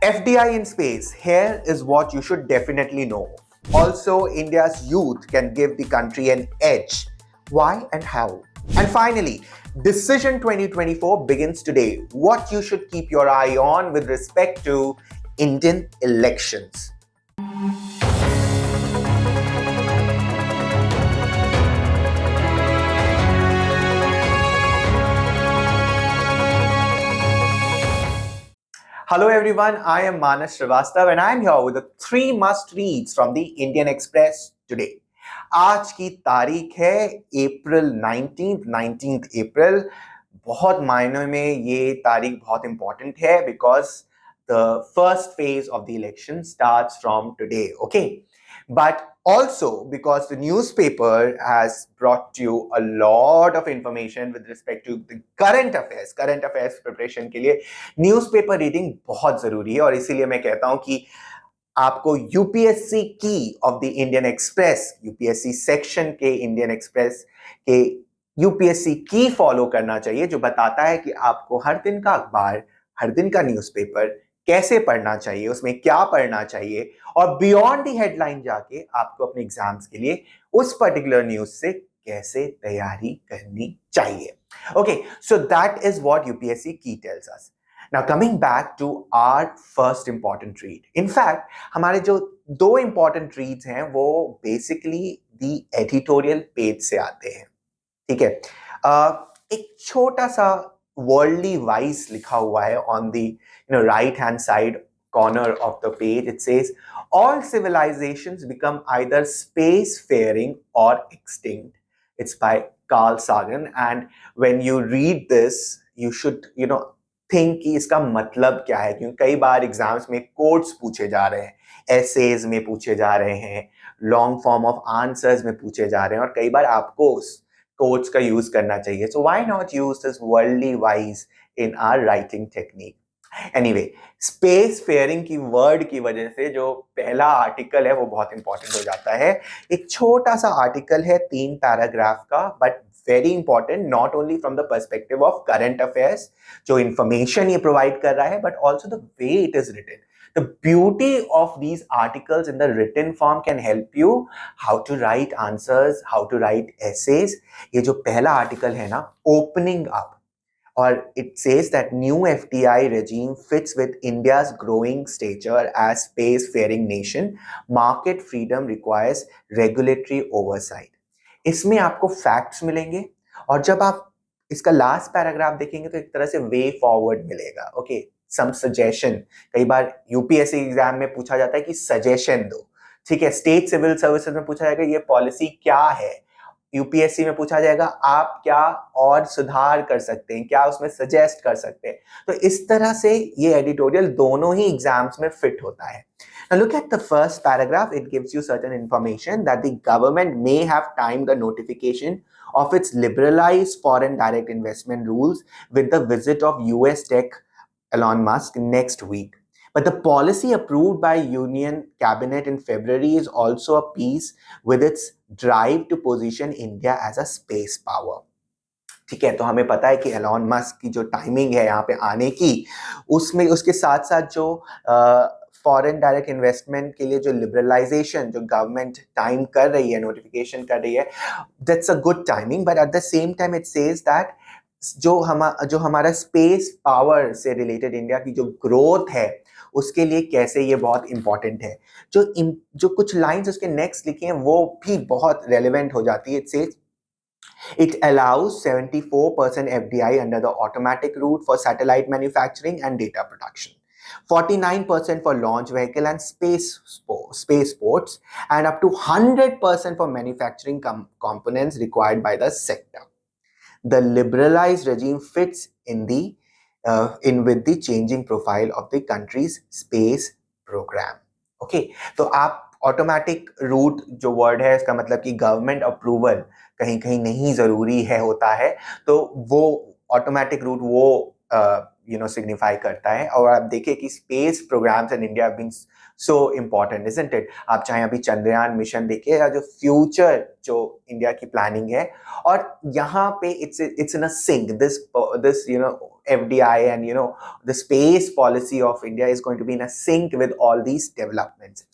FDI in space. Here is what you should definitely know. Also, India's youth can give the country an edge. Why and how? And finally, Decision 2024 begins today. What you should keep your eye on with respect to Indian elections. Hello everyone, I am Manas Srivastava and I am here with the 3 must reads from the Indian Express today. आज की तारीख है अप्रैल 19th अप्रैल. बहुत मायनों में ये तारीख बहुत इंपॉर्टेंट है because the first phase of the election starts from today. Okay, but also because the newspaper has brought you a lot of information with respect to the current affairs preparation के लिए newspaper reading बहुत जरूरी है. और इसीलिए मैं कहता हूं कि आपको यूपीएससी की of the Indian express, UPSC section के इंडियन एक्सप्रेस के यूपीएससी की फॉलो करना चाहिए, जो बताता है कि आपको हर दिन का अखबार, हर दिन का न्यूज़पेपर कैसे पढ़ना चाहिए, उसमें क्या पढ़ना चाहिए, और बियॉन्ड दी हेडलाइन जाके आपको अपने एग्जाम्स के लिए उस पर्टिकुलर न्यूज से कैसे तैयारी करनी चाहिए. Okay, so that is what UPSC की tells us. Now coming back to our first important read. In fact, हमारे जो 2 important reads हैं वो basically the editorial page से आते हैं. ठीक है, एक छोटा सा worldly wise लिखा हुआ है on the right hand side corner of the page. It says all civilizations become either spacefaring or extinct. It's by Carl Sagan, and when you read this you should think कि इसका मतलब क्या है, क्योंकि कई बार एग्जाम्स में quotes पूछे जा रहे हैं, एसेज में पूछे जा रहे हैं, लॉन्ग फॉर्म ऑफ आंसर्स में पूछे जा रहे हैं, और कई बार आपको कोट्स का यूज करना चाहिए. So why not use this worldly wise in our writing technique. Anyway, space faring की वर्ड की वजह से जो पहला आर्टिकल है वो बहुत इंपॉर्टेंट हो जाता है. एक छोटा सा आर्टिकल है 3 पैराग्राफ का, but very important not only from the perspective of current affairs, जो information ये provide कर रहा है, but also the way it is written. The beauty of these articles in the written form can help you how to write answers, how to write essays. ये जो पहला article है ना, opening up, और it says that new FDI regime fits with India's growing stature as space-faring nation. Market freedom requires regulatory oversight. इसमें आपको facts मिलेंगे, और जब आप इसका लास्ट पैराग्राफ देखेंगे तो एक तरह से वे फॉरवर्ड मिलेगा. Okay, some suggestion. कई बार यूपीएससी एग्जाम में पूछा जाता है कि सजेशन दो. ठीक है, स्टेट सिविल सर्विसेज में पूछा जाएगा ये पॉलिसी क्या है. यूपीएससी में पूछा जाएगा आप क्या और सुधार कर सकते हैं, क्या उसमें सजेस्ट कर सकते हैं. तो इस तरह से ये एडिटोरियल दोनों ही एग्जाम्स में फिट होता है. Now look at the first paragraph. It gives you certain information that the government may have timed the notification of its liberalized foreign direct investment rules with the visit of US tech Elon Musk next week. But the policy approved by Union Cabinet in February is also a piece with its drive to position India as a space power. ठीक है, तो हमें पता है कि Elon Musk की जो timing है यहाँ पे आने की, उसमें उसके साथ साथ जो फॉरेन डायरेक्ट इन्वेस्टमेंट के लिए जो लिबरलाइजेशन जो गवर्नमेंट टाइम कर रही है, नोटिफिकेशन कर रही है, that's a good timing. But at the same time it says that जो हमारा स्पेस पावर से रिलेटेड इंडिया की जो ग्रोथ है उसके लिए कैसे ये बहुत इंपॉर्टेंट है. जो कुछ लाइंस उसके नेक्स्ट लिखी हैं वो भी बहुत रेलिवेंट हो जाती है. It says it allows 74% FDI under the automatic route for satellite manufacturing and data production, 49% for launch vehicle and spaceports, and up to 100% for manufacturing components required by the sector. The liberalized regime fits in with the changing profile of the country's space program. Okay, तो आप automatic route जो word है इसका मतलब कि government approval कहीं कहीं नहीं जरूरी है होता है, तो वो ऑटोमेटिक रूट वो सिग्निफाई करता है। और आप देखिए कि space programs in India have been so important, isn't it? आप चाहे अभी चंद्रयान मिशन देखिए या जो फ्यूचर जो इंडिया की प्लानिंग है, और यहाँ पे it's in a sync, this FDI and the space policy of India is going to be in a sync with all these developments.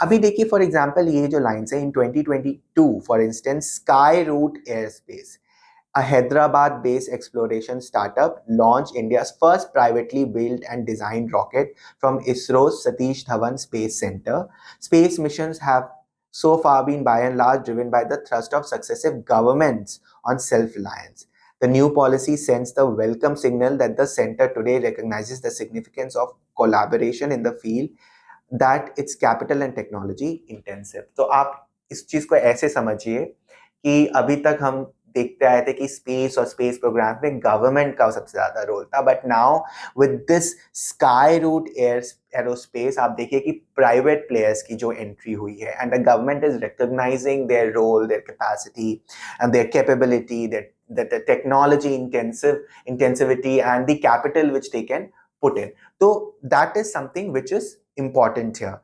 अभी देखिए फॉर एग्जाम्पल ये जो लाइन्स है, in 2022 for instance Skyroot airspace, a Hyderabad-based exploration startup, launched India's first privately built and designed rocket from ISRO's Satish Dhawan Space Center. Space missions have so far been by and large driven by the thrust of successive governments on self-reliance. The new policy sends the welcome signal that the center today recognizes the significance of collaboration in the field, that it's capital and technology intensive. तो आप इस चीज को ऐसे समझिए कि अभी तक हम देखते आए थे कि स्पेस और स्पेस प्रोग्राम में गवर्नमेंट का सबसे ज्यादा रोल था, but now with this Skyroot aerospace आप देखिए कि प्राइवेट प्लेयर्स की जो एंट्री हुई है, and the government is recognising their role, their capacity and their capability, that the technology intensivity and the capital which they can put in. So that is something which is important here.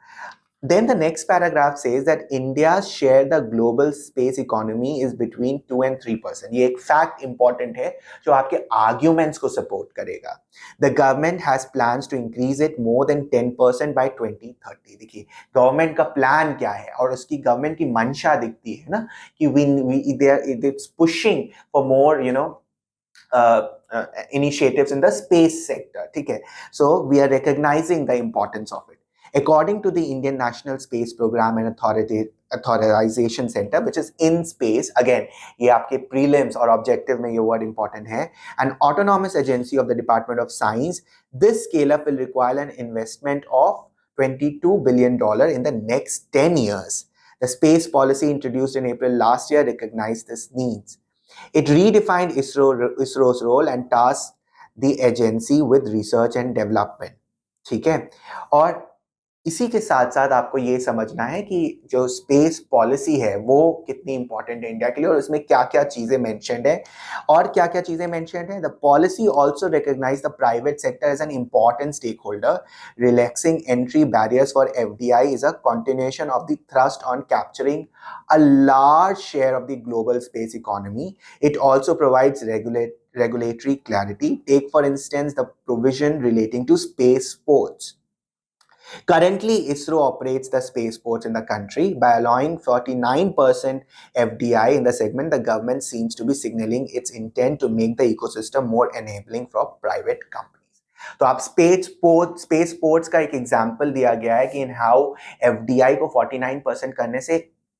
Then the next paragraph says that India's share the global space economy is between 2 and 3%. ये एक fact important है जो आपके arguments को support करेगा. The government has plans to increase it more than 10% by 2030. देखिए government का plan क्या है और उसकी government की मंशा दिखती है ना कि it's pushing for more initiatives in the space sector. ठीक है, so we are recognizing the importance of it. According to the Indian National Space Program and Authorization Center, which is in space, again, ये आपके prelims और objective में ये word important है, an autonomous agency of the Department of Science, this scale-up will require an investment of $22 billion in the next 10 years. The space policy introduced in April last year recognized this needs. It redefined ISRO's role and tasked the agency with research and development. ठीक है, और इसी के साथ साथ आपको ये समझना है कि जो स्पेस पॉलिसी है वो कितनी इंपॉर्टेंट है इंडिया के लिए और उसमें क्या क्या चीजें मेंशन्ड है और क्या क्या चीजें मेंशन्ड है. The policy also recognise the private sector as an important stakeholder. Relaxing entry barriers for FDI is a continuation of the thrust on capturing a large share of the global space economy. It also provides regulatory clarity. Take for instance the provision relating to space ports. Currently, ISRO operates the spaceports in the country. By allowing 49% FDI in the segment, the government seems to be signaling its intent to make the ecosystem more enabling for private companies. तो आप space ports का एक example दिया गया है कि in how FDI को 49% करने से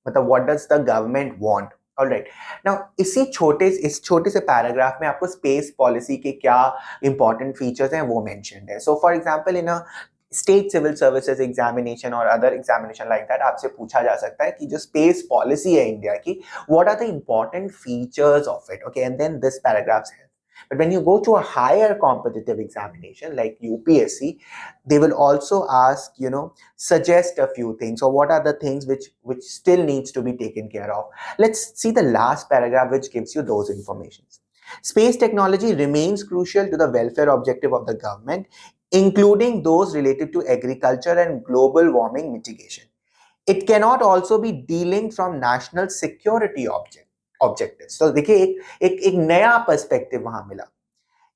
मतलब what does the government want. Alright, now इस छोटे से पैराग्राफ में आपको स्पेस पॉलिसी के क्या इंपॉर्टेंट फीचर्स हैं वो मेंशन्ड है. So for example in a state civil services examination और अदर एग्जामिनेशन लाइक दैट आपसे पूछा जा सकता है कि जो स्पेस पॉलिसी है इंडिया की, what are the important features of it. Okay, and then this paragraphs है. But when you go to a higher competitive examination like UPSC, they will also ask, suggest a few things, or what are the things which still needs to be taken care of. Let's see the last paragraph which gives you those informations. Space technology remains crucial to the welfare objective of the government, including those related to agriculture and global warming mitigation. It cannot also be delinked from national security objectives. So देखिए एक नया perspective वहां मिला.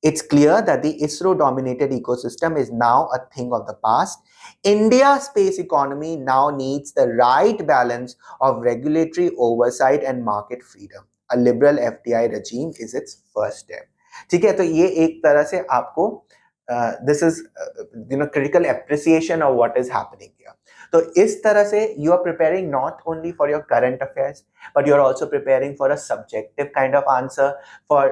It's clear that the ISRO dominated ecosystem is now a thing of the past. India's space economy now needs the right balance of regulatory oversight and market freedom. A liberal FDI regime is its first step. ठीक है, तो ये एक तरह से आपको this is critical appreciation of what is happening here. तो इस तरह से you are preparing not only for your current affairs, but you are also preparing for a subjective kind of answer for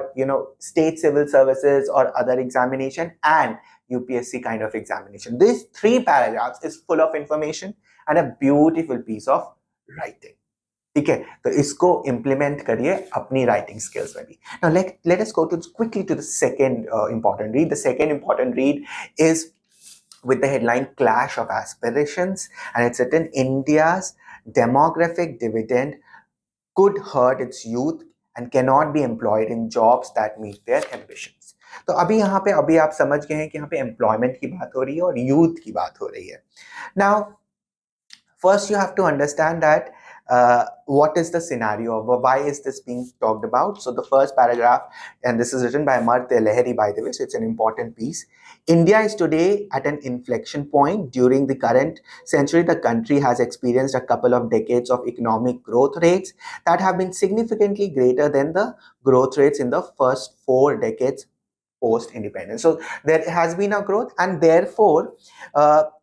state civil services or other examination and UPSC kind of examination. These 3 paragraphs is full of information and a beautiful piece of writing. ठीक है, तो इसको implement करिए अपनी writing skills में भी. Now let us go quickly to the second important read. The second important read is with the headline Clash of Aspirations, and it's written, India's demographic dividend could hurt its youth and cannot be employed in jobs that meet their ambitions. तो अभी यहाँ पे अभी आप समझ गए हैं कि यहाँ पे एम्प्लॉयमेंट की बात हो रही है और यूथ की बात हो रही है. Now first you have to understand that what is the scenario, why is this being talked about. So the first paragraph, and this is written by Martha Leheri, by the way, so it's an important piece. India is today at an inflection point. During the current century, the country has experienced a couple of decades of economic growth rates that have been significantly greater than the growth rates in the first 4 decades post independence. So there has been a growth, and therefore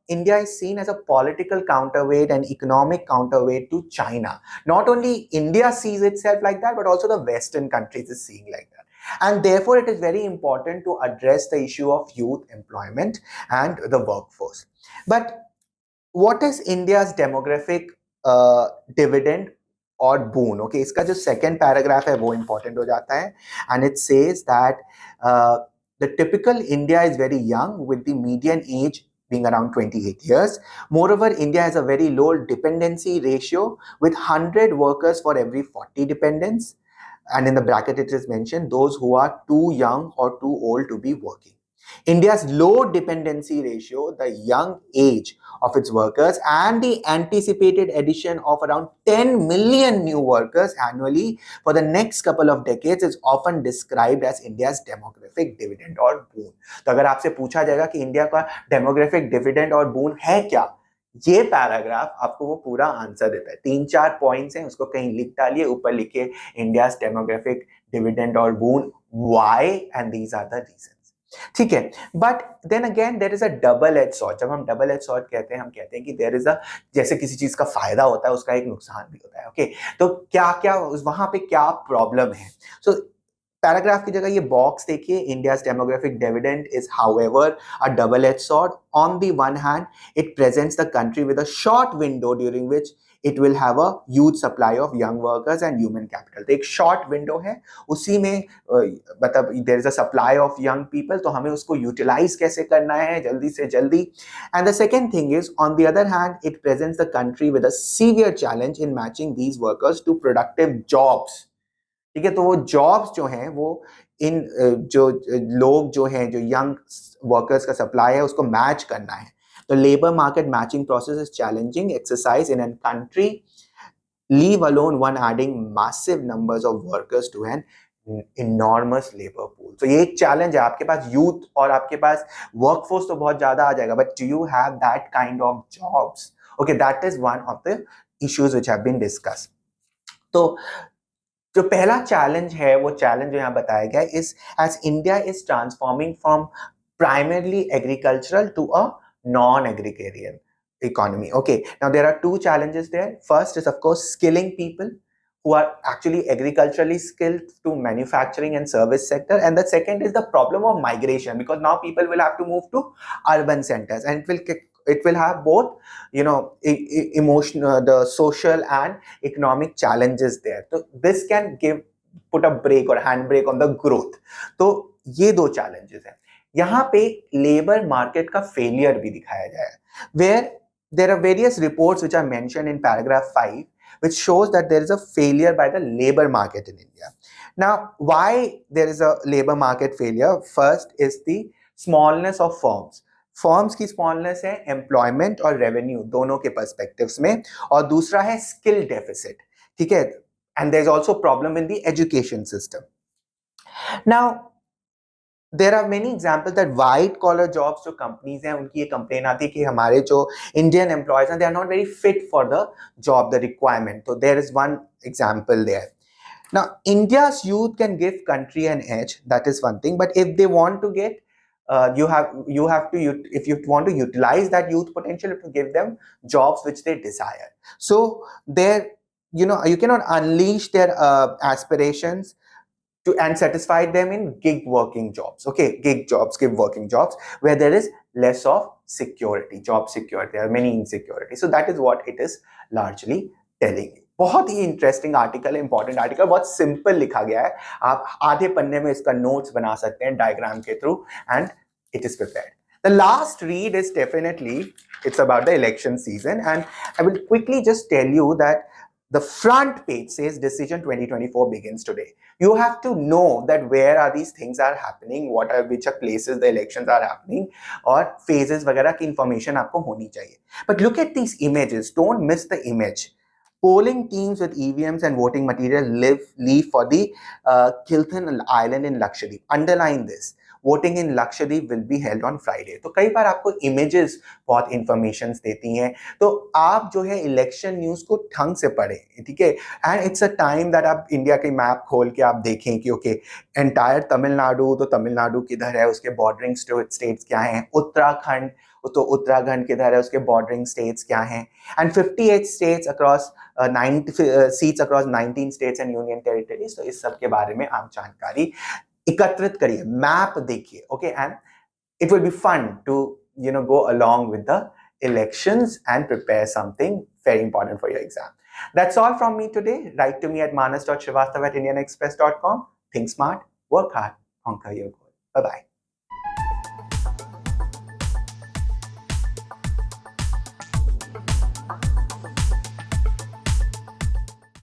India is seen as a political counterweight and economic counterweight to China. Not only India sees itself like that, but also the Western countries is seeing like that. And therefore, it is very important to address the issue of youth employment and the workforce. But what is India's demographic dividend or boon? Okay, इसका जो second paragraph है वो important हो जाता है, and it says that the typical India is very young, with the median age being around 28 years. Moreover, India has a very low dependency ratio with 100 workers for every 40 dependents. And in the bracket it is mentioned those who are too young or too old to be working. India's low dependency ratio, the young age of its workers, and the anticipated addition of around 10 million new workers annually for the next couple of decades is often described as India's demographic dividend or boon. तो अगर आपसे पूछा जाएगा कि India का demographic dividend और बून है क्या, ये पैराग्राफ आपको वो पूरा आंसर देता है. 3-4 पॉइंट्स हैं, उसको कहीं लिख डालिए, ऊपर लिखिए इंडियाज डेमोग्राफिक डिविडेंड और boon, why and these are the reasons. ठीक है. But then again there is a double edge sword. जब हम डबल एज सॉर्ड कहते हैं, हम कहते हैं कि देयर इज अ, जैसे किसी चीज का फायदा होता है उसका एक नुकसान भी होता है. ओके, तो क्या क्या वहां पे क्या प्रॉब्लम है. सो पैराग्राफ की जगह ये बॉक्स देखिए, India's demographic dividend is however a double edge sword. On the one hand it presents the country with a short window during which it will have a huge supply of young workers and human capital. तो एक short window है, उसी में मतलब there is a supply of young people, तो हमें उसको utilize कैसे करना है जल्दी से जल्दी. And the second thing is, on the other hand, it presents the country with a severe challenge in matching these workers to productive jobs. ठीक है, तो वो जॉब्स जो हैं वो इन जो लोग जो हैं, जो यंग वर्कर्स का सप्लाई है, उसको मैच करना है. The labor market matching process is challenging exercise in a country, leave alone one adding massive numbers of workers to an enormous labor pool. So ये एक challenge है. आपके पास youth और आपके पास workforce तो बहुत ज़्यादा आ जाएगा, but do you have that kind of jobs? Okay, that is one of the issues which have been discussed. तो जो पहला चैलेंज है, वो चैलेंज जो यहाँ बताया गया है, is as India is transforming from primarily agricultural to a non-agrarian economy. Okay, now there are two challenges there. First is of course skilling people who are actually agriculturally skilled to manufacturing and service sector, and the second is the problem of migration, because now people will have to move to urban centers, and it will have both, you know, emotional, the social and economic challenges there. So this can put a brake or handbrake on the growth. तो ये दो challenges हैं. यहाँ पे labour market का failure भी दिखाया गया है, where there are various reports which are mentioned in paragraph 5 which shows that there is a failure by the labor market in India. Now, why there is a labor market failure? First is the smallness of firms. Firms की smallness है employment और revenue दोनों के perspectives में, और दूसरा है skill deficit. ठीक है, and there is also problem in the education system. Now there are many examples that white collar jobs जो companies हैं, उनकी ये complaint आती है कि हमारे जो Indian employees हैं, they are not very fit for the job, the requirement. So there is one example there. Now, India's youth can give country an edge. That is one thing. But if they want to get, you have to, if you want to utilize that youth potential, to give them jobs which they desire. So there, you know, you cannot unleash their aspirations and satisfy them in gig working jobs. Okay, gig working jobs where there is less of security, job security. There are many insecurities. So that is what it is largely telling you. बहुत ही interesting article है, important article, बहुत simple लिखा गया है. आप आधे पन्ने में इसका नोट्स बना सकते हैं डायग्राम के through, and it is prepared. The last read is definitely, it's about the election season, and I will quickly just tell you that The front page says decision 2024 begins today. You have to know that where are these things are happening, which are places the elections are happening, or phases वगैरह की information आपको होनी चाहिए. But look at these images. Don't miss the image. Polling teams with EVMs and voting material leave for the Kiltan Island in Lakshadweep. Underline this. Voting in Lakshadweep will be held on Friday. तो कई बार आपको images बहुत information देती हैं, तो आप जो है इलेक्शन न्यूज को ढंग से पढ़ें, ठीक है. And it's a time that आप इंडिया के मैप खोल के आप देखें कि ओके एंटायर तमिलनाडु, तो तमिलनाडु किधर है, उसके बॉर्डरिंग स्टेट्स क्या हैं, उत्तराखंड, तो उत्तराखंड किधर है, उसके बॉर्डरिंग स्टेट्स क्या हैं, and 58 states across 90 seats across 19 states and union territories. तो इस सब के बारे में आप जानकारी एकत्रित करिए, मैप देखिए, okay. And it will be fun to go along with the elections and prepare something very important for your exam. That's all from me today. Write to me at manas.srivastava@indianexpress.com. Think smart, work hard, conquer your goal. Bye bye.